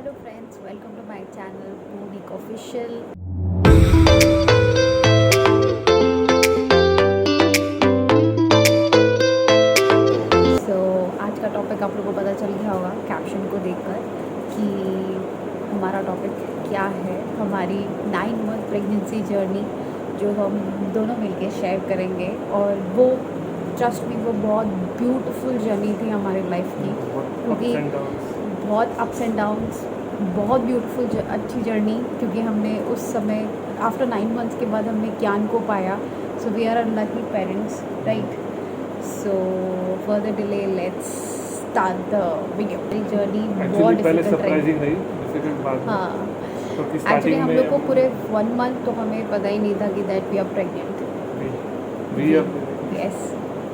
Hello friends, welcome to my channel Bhunik Official. So आज का topic आप लोगों को पता चल गया होगा कैप्शन को देखकर कि हमारा टॉपिक क्या है। हमारी 9 मंथ प्रेगनेंसी जर्नी जो हम दोनों मिलके शेयर करेंगे, और वो ट्रस्ट मी वो बहुत ब्यूटीफुल जर्नी थी हमारी लाइफ की, क्योंकि बहुत अप्स एंड डाउन्स, बहुत ब्यूटीफुल अच्छी जर्नी, क्योंकि हमने उस समय आफ्टर 9 मंथ्स के बाद हमने ज्ञान को पाया. So we are unlucky parents, right? So further delay, let's start the video. Journey बहुत डिफिकल्ट रही. हाँ, एक्चुअली हम लोग को पूरे 1 मंथ तो हमें पता ही नहीं था कि that we are pregnant. Yes,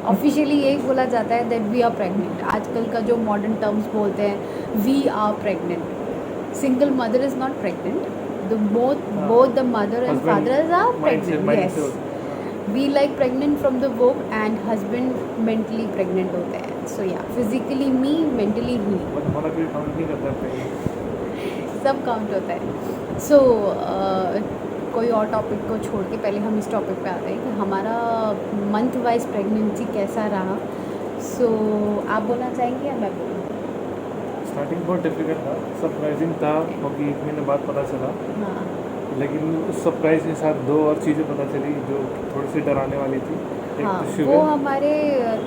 officially यही बोला जाता है दैट वी आर प्रेग्नेंट. आजकल का जो मॉडर्न टर्म्स बोलते हैं, we are pregnant. Single mother is not pregnant. Both the mother and father are pregnant. Yes, we like pregnant from the woke, and husband mentally pregnant होते हैं. सो या, physically मी, mentally ही, सब count होता है. सो कोई और टॉपिक को छोड़ के पहले हम इस टॉपिक पे आते हैं कि हमारा मंथ वाइज प्रेगनेंसी कैसा रहा. सो आप बोलना चाहेंगे या मैं बोलूँ? स्टार्टिंग बहुत डिफिकल्ट था, सरप्राइजिंग था क्योंकि 1 महीने बाद पता चला. हाँ, लेकिन उस सरप्राइज के साथ 2 और चीज़ें पता चली जो थोड़ी सी डराने वाली थी. एक हाँ, तो वो हमारे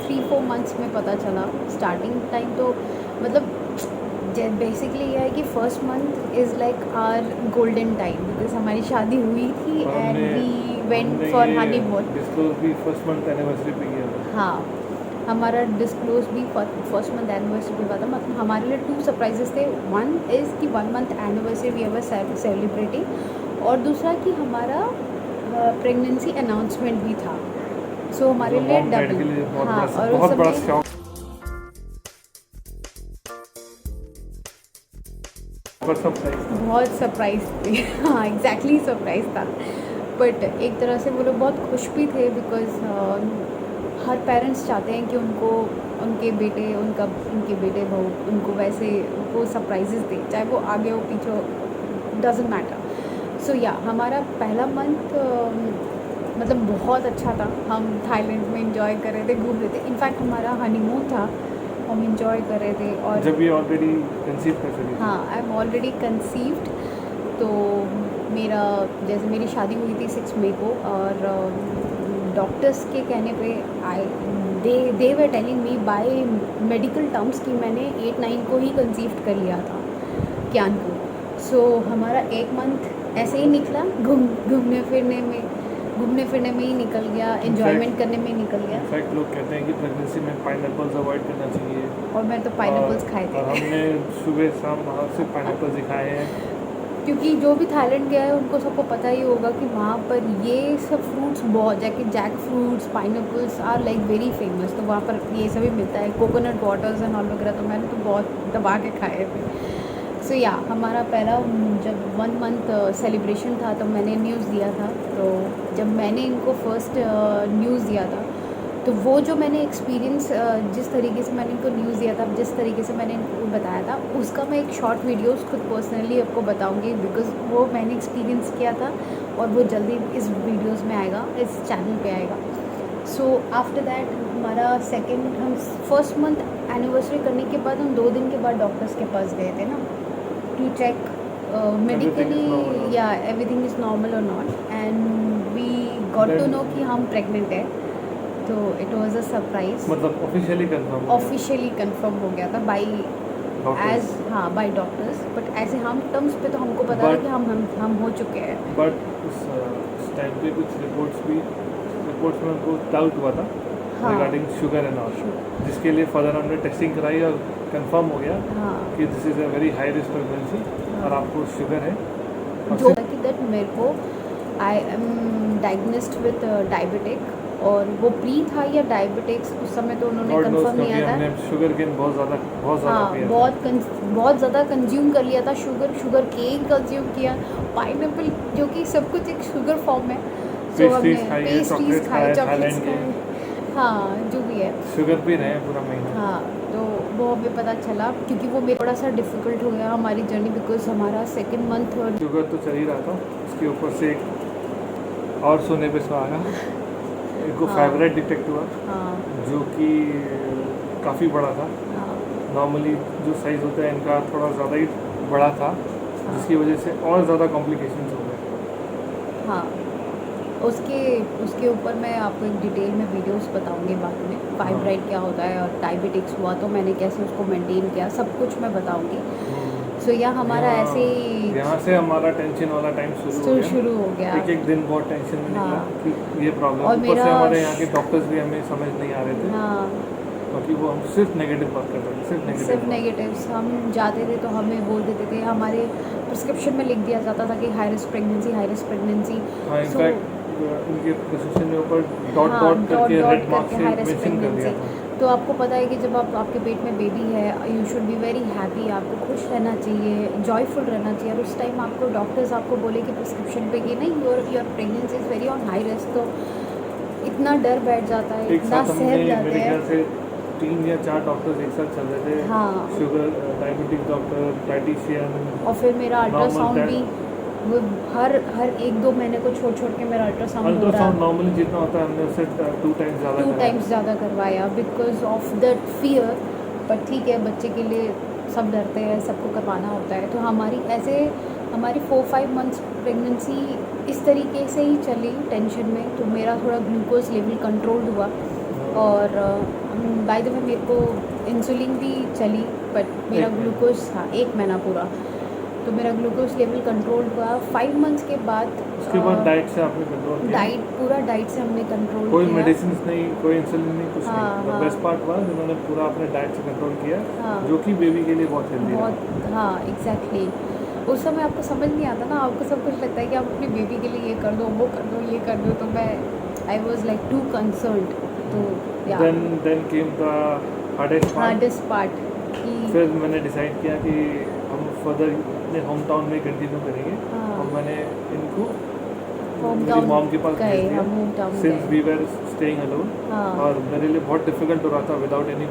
3-4 मंथ्स में पता चला. स्टार्टिंग टाइम तो मतलब बेसिकली यह है कि first month is like our golden time, because हमारी शादी हुई थी and we went for honeymoon. Disclose भी फर्स्ट मंथ एनिवर्सरी पे किया था. हाँ, हमारा डिस्क्लोज भी फर्स्ट मंथ एनिवर्सरी पे हुआ था. मतलब हमारे लिए 2 सरप्राइजेस थे. वन इज़ कि 1 month anniversary we ever celebrating, और दूसरा कि हमारा प्रेगनेंसी अनाउंसमेंट भी था. सो हमारे लिए डबल. हाँ, और बहुत उस बड़ा समय शौक. बहुत सरप्राइज थी. हाँ, एग्जैक्टली सरप्राइज था. बट एक तरह से वो लोग बहुत खुश भी थे, बिकॉज हर पेरेंट्स चाहते हैं कि उनको उनके बेटे बहू उनको वैसे वो सरप्राइजेस दे, चाहे वो आगे हो पीछे हो, डजेंट मैटर. सो या, हमारा पहला मंथ मतलब बहुत अच्छा था. हम थाईलैंड में इंजॉय कर रहे थे, घूम रहे थे. इनफैक्ट हमारा हनीमून था, हम इंजॉय कर रहे थे. और जब ये ऑलरेडी कंसीव कर चुकी थी. हाँ, आई एम ऑलरेडी कंसीव्ड. तो मेरा जैसे मेरी शादी हुई थी 6 मई को, और डॉक्टर्स के कहने पे they were telling me by medical terms कि मैंने 8-9 को ही कंसीव्ड कर लिया था ज्ञान को. सो हमारा 1 मंथ ऐसे ही निकला, घूमने फिरने में ही निकल गया, एंजॉयमेंट करने में ही निकल गया. इनफैक्ट लोग कहते हैं कि प्रेगनेंसी में पाइनएप्पल्स अवॉइड करना चाहिए, और मैं तो पाइनएप्पल्स खाए और थे. हमने सुबह शाम वहाँ से पाइनएप्पल्स ही खाए हैं. क्योंकि जो भी थाईलैंड गया है उनको सबको पता ही होगा कि वहाँ पर ये सब फ्रूट्स बहुत, jack fruits, pineapples are like very famous. तो वहाँ पर ये सभी मिलता है, कोकोनट वाटर्स एंड ऑल वगैरह. तो मैंने तो बहुत दबा के खाए थे. सो या, हमारा पहला जब 1 मंथ सेलिब्रेशन था तो मैंने न्यूज़ दिया था. तो जब मैंने इनको फर्स्ट न्यूज़ दिया था, तो वो जो मैंने एक्सपीरियंस, जिस तरीके से मैंने इनको न्यूज़ दिया था, जिस तरीके से मैंने इनको बताया था, उसका मैं एक शॉर्ट वीडियोस खुद पर्सनली आपको बताऊंगी, बिकॉज़ वो मैंने एक्सपीरियंस किया था, और वो जल्दी इस वीडियोस में आएगा, इस चैनल पे आएगा. सो आफ्टर दैट हमारा हम फर्स्ट मंथ एनिवर्सरी करने के बाद हम 2 दिन के बाद डॉक्टर्स के पास गए थे ना, टू चेक मेडिकली या एवरीथिंग इज़ नॉर्मल और not, and we got to know कि हम प्रेग्नेंट है. तो इट वाज अ सरप्राइज. मतलब ऑफिशियली कंफर्म हो गया था बाय डॉक्टर्स. बट ऐसे हम टर्म्स पे तो हमको पता था कि हम हो चुके हैं. बट उस टाइम पे कुछ रिपोर्ट्स में उनको डाउट हुआ था रिगार्डिंग शुगर एंड ऑल, जिसके लिए फर्दर हमने टेस्टिंग कराई और कंफर्म हो गया कि this is a very high risk pregnancy और आपको शुगर है. जो कि दैट मेरे को I am diagnosed with diabetic, और वो प्री था या डायबिटिक्स उस समय तो उन्होंने कंफर्म नहीं किया था. शुगर केन बहुत ज़्यादा हाँ, बहुत ज़्यादा कंज्यूम कर लिया था. शुगर केन कंज्यूम किया, पाइनएप्पल जो कि सब कुछ एक शुगर फॉर्म है. सो हमने पेस्ट्रीज खाए, चॉकलेट्स खाए. हाँ, जो भी है, शुगर भी रहे पूरा महीना. हाँ, तो वो हमें पता चला, क्योंकि वो मेरा थोड़ा सा डिफ़िकल्ट हो गया हमारी जर्नी, बिकॉज हमारा सेकंड मंथ और शुगर तो चल ही रहा था, उसके ऊपर से एक और सोने पे सुहागा, एक को हाँ। फाइब्राइड डिटेक्ट हुआ, हाँ जो कि काफ़ी बड़ा था। हाँ नॉर्मली जो साइज़ होता है इनका थोड़ा ज़्यादा ही बड़ा था, जिसकी वजह से और ज़्यादा कॉम्प्लिकेशंस हो गए। हाँ। उसके उसके ऊपर मैं आपको एक डिटेल में वीडियोस बताऊंगी बाद में, फाइब्राइड क्या होता है और डायबिटिक्स हुआ तो मैंने कैसे उसको मेंटेन किया, सब कुछ मैं बताऊंगी। सो यह हमारा ऐसे ही यहाँ से हमारा टेंशन वाला टाइम शुरू हो गया। एक दिन बहुत टेंशन में निकला हाँ। कि ये प्रॉब्लम, और ऊपर मेरा से हमारे यहाँ के डॉक्टर्स भी हमें समझ नहीं आ रहे थे, हाँ क्योंकि वो हम सिर्फ नेगेटिव बात कर रहे थे, सिर्फ सिर्फ नेगेटिव्स। हम जाते थे तो हमें बोल देते थे, हमारे प्रिस्क्रिप्शन में लिख दिया जाता था कि high risk pregnancy, high risk pregnancy. हाँ, इनफैक्ट इनके प्रिस्क्रिप्शन में ऊपर डॉट हाँ, डॉट करके डॉट रेड मार्क करके से हाई रिस्क मेंशन कर दिया था। प्रेगनेंसी। तो आपको पता है कि जब आपके पेट में बेबी है, you should be very happy, आपको खुश रहना चाहिए, जॉयफुल रहना चाहिए। और उस टाइम आपको डॉक्टर्स आपको बोले कि प्रिस्क्रिप्शन पे कि नहीं, your pregnancy is very on high risk, तो इतना डर बैठ जाता है, एक इतना साथ हमने सहम जाते मेरे हैं। ख्याल से 3 या 4 डॉक्टर्स एक साथ चल रहे थे। हाँ। शुगर डायबिटिक डॉक्टर, डाइटिशियन, और फिर मेरा Normal अल्ट्रासाउंड test। भी वो हर 1-2 महीने को छोड़ के मेरा अल्ट्रासाउंड हो रहा अल्ट्रासाउंड है। नॉर्मली जितना होता है हमने उससे 2 टाइम्स ज़्यादा 2 कराया। टाइम्स ज़्यादा करवाया बिकॉज ऑफ दैट फियर। पर ठीक है, बच्चे के लिए सब डरते हैं, सबको करवाना होता है। तो हमारी 4-5 मंथ्स प्रेगनेंसी इस तरीके से ही चली टेंशन में। तो मेरा थोड़ा ग्लूकोज लेवल कंट्रोल्ड हुआ, और बाय द वे मेरे को इंसुलिन भी चली, बट मेरा 1 महीना। ग्लूकोज था 1 महीना पूरा, तो मेरा ग्लूकोज लेवल कंट्रोल हुआ। 5 मंथ्स के बाद उसके बाद डाइट से आपने कंट्रोल किया? पूरा डाइट से हमने कंट्रोल कोई किया। मेडिसिन नहीं, कोई इंसुलिन नहीं, कुछ हाँ, नहीं। हाँ। बेस्ट पार्ट हुआ जिन्होंने पूरा अपने डाइट से कंट्रोल किया, हाँ। जो कि बेबी के लिए बहुत हेल्दी रहा। बहुत, हाँ एग्जैक्टली। उस समय आपको समझ नहीं आता ना, आपको सब कुछ लगता है कि आप अपनी बेबी के लिए ये कर दो, वो कर दो, ये कर दो। तो मैं I was like too concerned. तो then came the hardest part कि फिर मैंने डिसाइड किया कि हम फर्दर अपने होम टाउन में कंटिन्यू करेंगे। हाँ। और मैंने इनको होम मेरी टाउन मॉम के पास गए, भेज दिया, हम होम टाउन सिंस गए। We were staying alone. हाँ। और मेरे लिए बहुत डिफिकल्ट हो रहा था विदाउट एनी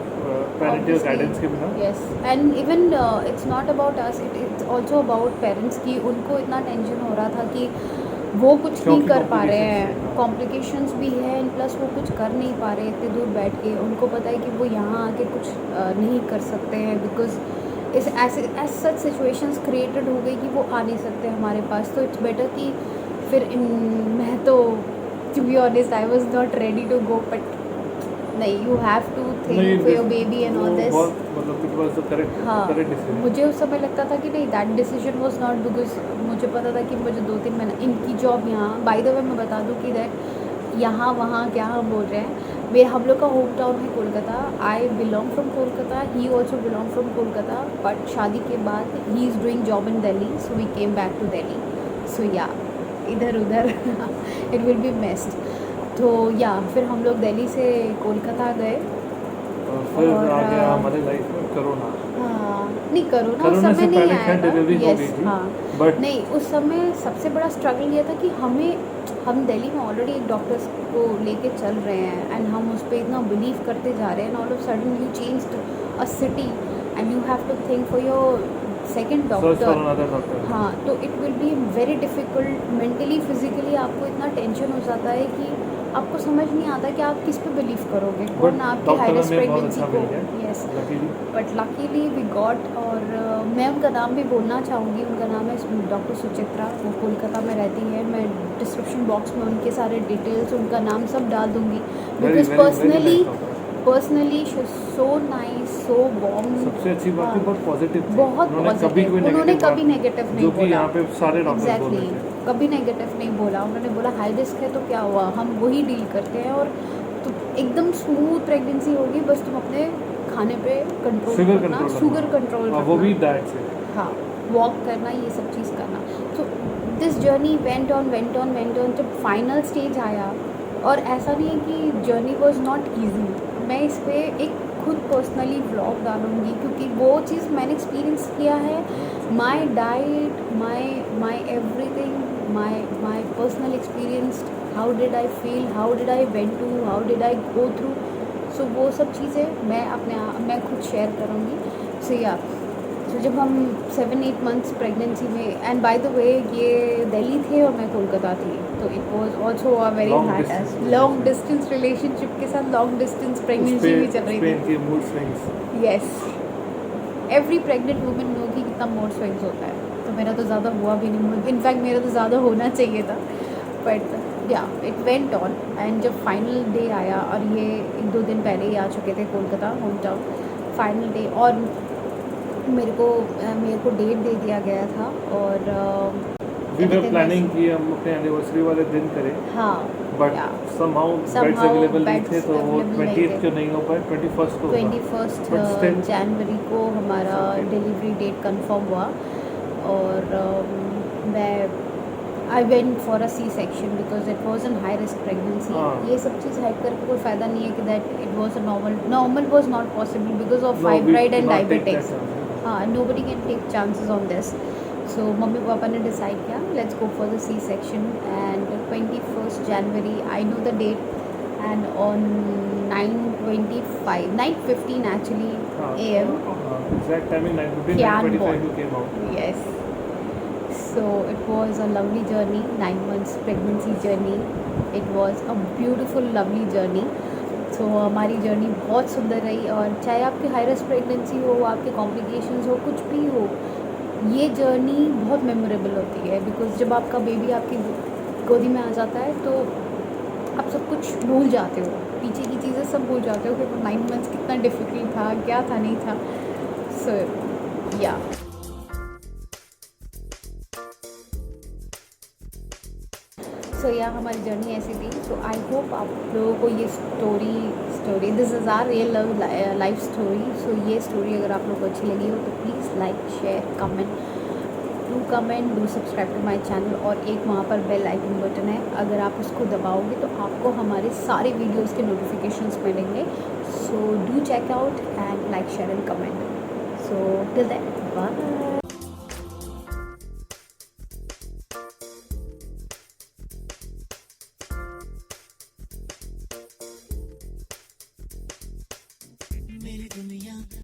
पेरेंटल गाइडेंस के बिना। Yes, and even it's not about us, it's also about parents की। उनको इतना टेंशन हो रहा था कि वो कुछ नहीं क्योंकि कर पा रहे complications हैं, थे। कॉम्प्लिकेशंस भी है, एंड प्लस वो कुछ कर नहीं पा रहे इतने दूर बैठ के। उनको पता है कि वो यहाँ आके कुछ नहीं कर सकते हैं, बिकॉज इस ऐसे सच सिचुएशंस क्रिएटेड हो गई कि वो आ नहीं सकते हमारे पास। तो इट्स बेटर कि फिर मैं तो to be honest I was not ready to go, but नहीं, you have to think for your baby and all this. मतलब इट वाज द करेक्ट हाँ, डिसीजन। मुझे उस समय लगता था कि नहीं, that decision was not, because मुझे पता था कि मुझे 2-3 महीना इनकी जॉब यहाँ, बाय द वे मैं बता दूँ कि दैट यहाँ वहाँ क्या हम बोल रहे हैं, हम लोग का होम टाउन है Kolkata. I belong from Kolkata, he also belong from Kolkata, but शादी के बाद ही is doing job in Delhi, so we came back to Delhi. So या इधर उधर इट विल बी मेस्ड। तो या फिर हम लोग दिल्ली से कोलकाता गए। फिर और, आ गया हमारे लाइफ में कोरोना। हाँ, नहीं कोरोना उस कोरोना से समय नहीं पहले आया खैर था। डिलीवरी हो गई यस, थी, हाँ, बट नहीं उस समय सबसे बड़ा स्ट्रगल ये था कि हम दिल्ली में ऑलरेडी एक डॉक्टर्स को लेके चल रहे हैं, एंड हम उस पर इतना बिलीव करते जा रहे हैं, and all of sudden you changed a city and you have to think for your second search for doctor. Another doctor. हाँ, तो it will be very difficult mentally, physically. आपको इतना टेंशन हो जाता है कि आपको समझ नहीं आता कि आप किस पे बिलीव करोगे, कौन आपकी हाई रिस्क प्रेगनेंसी को। Yes, but luckily we got. और मैं उनका नाम भी बोलना चाहूँगी, उनका नाम है डॉक्टर सुचित्रा, वो कोलकाता में रहती है। मैं डिस्क्रिप्शन बॉक्स में उनके सारे डिटेल्स, उनका नाम सब डाल दूँगी, because personally she is so nice, so warm. सबसे अच्छी बात है बहुत पॉजिटिव थी। बहुत उन्होंने पॉजिटिव, कभी नेगेटिव नहीं जो बोला। कि यहाँ पे सारे डॉक्टर बोल एग्जैक्टली, रहे थे। कभी नेगेटिव नहीं बोला। उन्होंने बोला हाई रिस्क है तो क्या हुआ, हम वही डील करते हैं, और तो एकदम स्मूथ प्रेगनेंसी होगी, बस तुम अपने खाने पे कंट्रोल करना, शुगर कंट्रोल करना, वो भी डाइट से। हाँ, वॉक करना, ये सब चीज़ करना। तो दिस जर्नी वेंट ऑन। जब फाइनल स्टेज आया, और ऐसा नहीं है कि जर्नी वॉज नॉट ईजी। मैं इस पर एक खुद पर्सनली व्लॉग डालूँगी, क्योंकि वो चीज़ मैंने एक्सपीरियंस किया है। My diet, my everything, my personal experience, how did I feel, how did I went to, how did I go through. So so वो सब चीज़ें मैं खुद शेयर करूँगी. सो या, तो जब हम 7-8 मंथ्स प्रेगनेंसी में, एंड बाय द वे ये दिल्ली थे और मैं कोलकाता थी, तो it was also a very Long hard distance task. Long distance relationship के साथ लॉन्ग डिस्टेंस प्रेगनेंसी भी चल रही स्पेन थी. की mood swings. Yes, every pregnant woman know कि कितना मूड स्विंग्स होता है. तो मेरा तो ज़्यादा हुआ भी नहीं, इनफैक्ट मेरा तो ज़्यादा होना चाहिए था, बट या इट वेंट ऑन. एंड जब फाइनल डे आया, और ये 1-2 दिन पहले ही आ चुके थे Kolkata home town, final day, और मेरे को डेट दे दिया गया था. और वी वर प्लानिंग कि हम अपने एनिवर्सरी वाले दिन करें, हाँ, बट या समहाउ बेड्स somehow अवेलेबल नहीं beds थे, तो वो available नहीं 20th थे. को नहीं हो पाए, 21st को होगा. 21 But still, जनवरी को हमारा Okay. डिलीवरी डेट कंफर्म हुआ. और मैं I went for a C section because it was an high risk pregnancy. हाँ. ये सब चीज़ हाइड करके कोई फ़ायदा नहीं है कि that it was a normal was not possible because of no, we fibroid and cannot take that diabetics. chance. हाँ, nobody can take chances on this. So मम्मी पापा ने डिसाइड किया, let's go for the C section. And 21 January I know the date, and on 9:15 actually AM. Exact timing 9:15, Can 9:25 born. you came out. Yes. So it was a lovely journey, 9 months pregnancy journey. It was a beautiful, lovely journey. So हमारी journey बहुत सुंदर रही. और चाहे आपकी high risk pregnancy हो, आपके complications हो, कुछ भी हो, ये जर्नी बहुत मेमोरेबल होती है. बिकॉज जब आपका बेबी आपकी गोदी में आ जाता है तो आप सब कुछ भूल जाते हो, पीछे की चीज़ें सब भूल जाते हो कि वो 9 मंथ्स कितना डिफ़िकल्ट था, क्या था, नहीं था. सो या, हमारी जर्नी ऐसी थी. सो आई होप आप लोगों को ये story this is our real life story. So ये स्टोरी अगर आप लोगों को अच्छी लगी हो तो please like, share, comment, do subscribe to my channel. और एक वहाँ पर बेल आइकन बटन है, अगर आप उसको दबाओगे तो आपको हमारे सारे वीडियोज़ के नोटिफिकेशंस मिलेंगे. So do check out and like, share and comment. So till then, bye.